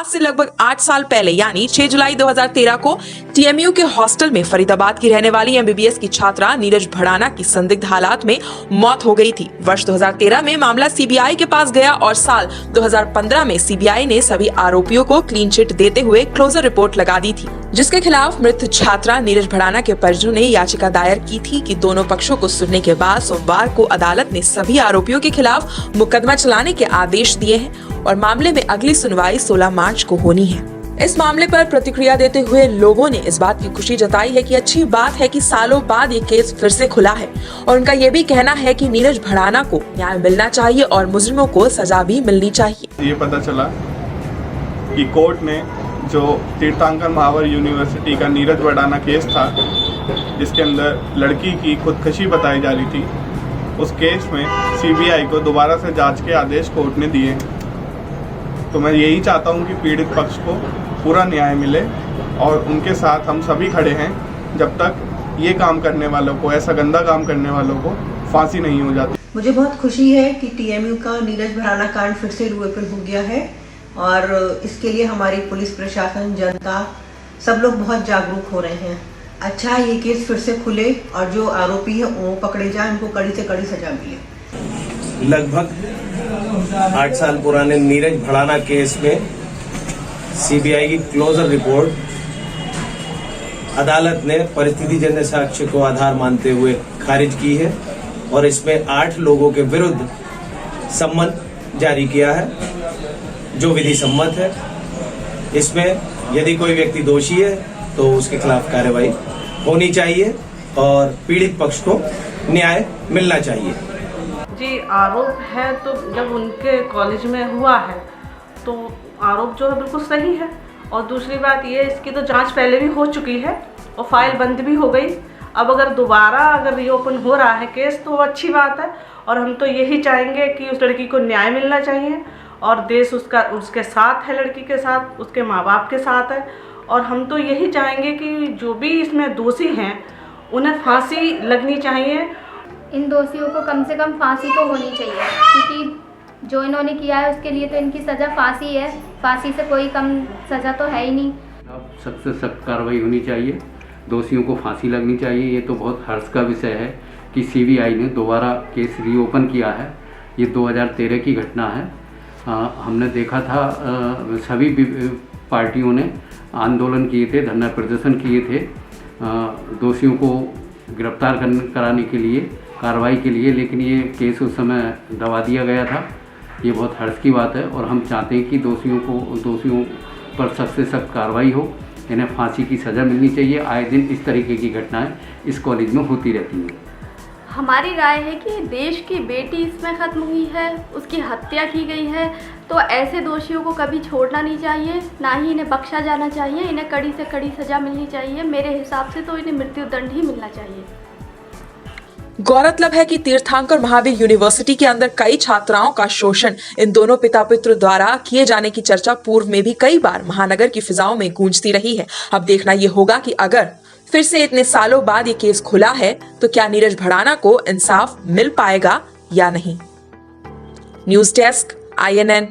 से लगभग 8 साल पहले यानी 6 जुलाई 2013 को टीएमयू के हॉस्टल में फरीदाबाद की रहने वाली एमबीबीएस की छात्रा नीरज भड़ाना की संदिग्ध हालात में मौत हो गई थी। वर्ष 2013 में मामला सीबीआई के पास गया और साल 2015 में सीबीआई ने सभी आरोपियों को क्लीन चिट देते हुए क्लोजर रिपोर्ट लगा दी थी, जिसके खिलाफ मृत छात्रा नीरज भड़ाना के परिजनों ने याचिका दायर की थी कि दोनों पक्षों को सुनने के बाद सोमवार को अदालत ने सभी आरोपियों के खिलाफ मुकदमा चलाने के आदेश दिए हैं और मामले में अगली सुनवाई 16 मार्च को होनी है। इस मामले पर प्रतिक्रिया देते हुए लोगों ने इस बात की खुशी जताई है कि अच्छी बात है कि सालों बाद ये केस फिर से खुला है और उनका ये भी कहना है कि नीरज भड़ाना को न्याय मिलना चाहिए और मुजरिमों को सजा भी मिलनी चाहिए। ये पता चला कि कोर्ट ने जो तीर्थंकर महावर यूनिवर्सिटी का नीरज भड़ाना केस था, जिसके अंदर लड़की की खुदकशी बताई जा रही थी, उस केस में सीबीआई को दोबारा से जांच के आदेश कोर्ट ने दिए। तो मैं यही चाहता हूं कि पीड़ित पक्ष को पूरा न्याय मिले और उनके साथ हम सभी खड़े हैं जब तक ये काम करने वालों को, ऐसा गंदा काम करने वालों को फांसी नहीं हो जाती। मुझे बहुत खुशी है कि टीएमयू का नीरज भड़ाना कांड फिर से रूएपल हो गया है और इसके लिए हमारी पुलिस प्रशासन, जनता, सब लोग बहुत जागरूक हो रहे हैं। अच्छा है ये केस फिर से खुले और जो आरोपी है वो पकड़े जाए, उनको कड़ी से कड़ी सजा मिले। लगभग 8 साल पुराने नीरज भड़ाना केस में सीबीआई की क्लोजर रिपोर्ट अदालत ने परिस्थितिजन्य साक्ष्य को आधार मानते हुए खारिज की है और इसमें 8 लोगों के विरुद्ध सम्मन जारी किया है, जो विधि सम्मत है। इसमें यदि कोई व्यक्ति दोषी है तो उसके खिलाफ कार्रवाई होनी चाहिए और पीड़ित पक्ष को न्याय मिलना चाहिए। जी, आरोप है तो जब उनके कॉलेज में हुआ है तो आरोप जो है बिल्कुल सही है और दूसरी बात ये, इसकी तो जांच पहले भी हो चुकी है और फाइल बंद भी हो गई। अब अगर दोबारा रीओपन हो रहा है केस तो अच्छी बात है और हम तो यही चाहेंगे कि उस लड़की को न्याय मिलना चाहिए और देश उसके साथ है, लड़की के साथ, उसके माँ बाप के साथ है और हम तो यही चाहेंगे कि जो भी इसमें दोषी हैं उन्हें फांसी लगनी चाहिए। इन दोषियों को कम से कम फांसी तो होनी चाहिए, क्योंकि जो इन्होंने किया है उसके लिए तो इनकी सज़ा फांसी है। फांसी से कोई कम सज़ा तो है ही नहीं। सख्त से सख्त कार्रवाई होनी चाहिए, दोषियों को फांसी लगनी चाहिए। ये तो बहुत हर्ष का विषय है कि सीबीआई ने दोबारा केस रीओपन किया है। ये 2013 की घटना है। हमने देखा था सभी पार्टियों ने आंदोलन किए थे, धरना प्रदर्शन किए थे दोषियों को गिरफ्तार कराने के लिए, कार्रवाई के लिए, लेकिन ये केस उस समय दबा दिया गया था। ये बहुत हर्ष की बात है और हम चाहते हैं कि दोषियों पर सख्त से सख्त कार्रवाई हो, इन्हें फांसी की सज़ा मिलनी चाहिए। आए दिन इस तरीके की घटनाएं इस कॉलेज में होती रहती हैं। हमारी राय है कि देश की बेटी इसमें ख़त्म हुई है, उसकी हत्या की गई है, तो ऐसे दोषियों को कभी छोड़ना नहीं चाहिए, ना ही इन्हें बख्शा जाना चाहिए। इन्हें कड़ी से कड़ी सज़ा मिलनी चाहिए। मेरे हिसाब से तो इन्हें मृत्युदंड ही मिलना चाहिए। गौरतलब है कि तीर्थंकर महावीर यूनिवर्सिटी के अंदर कई छात्राओं का शोषण इन दोनों पिता पुत्र द्वारा किए जाने की चर्चा पूर्व में भी कई बार महानगर की फिजाओं में गूंजती रही है। अब देखना यह होगा कि अगर फिर से इतने सालों बाद ये केस खुला है तो क्या नीरज भड़ाना को इंसाफ मिल पाएगा या नहीं। News desk, INN।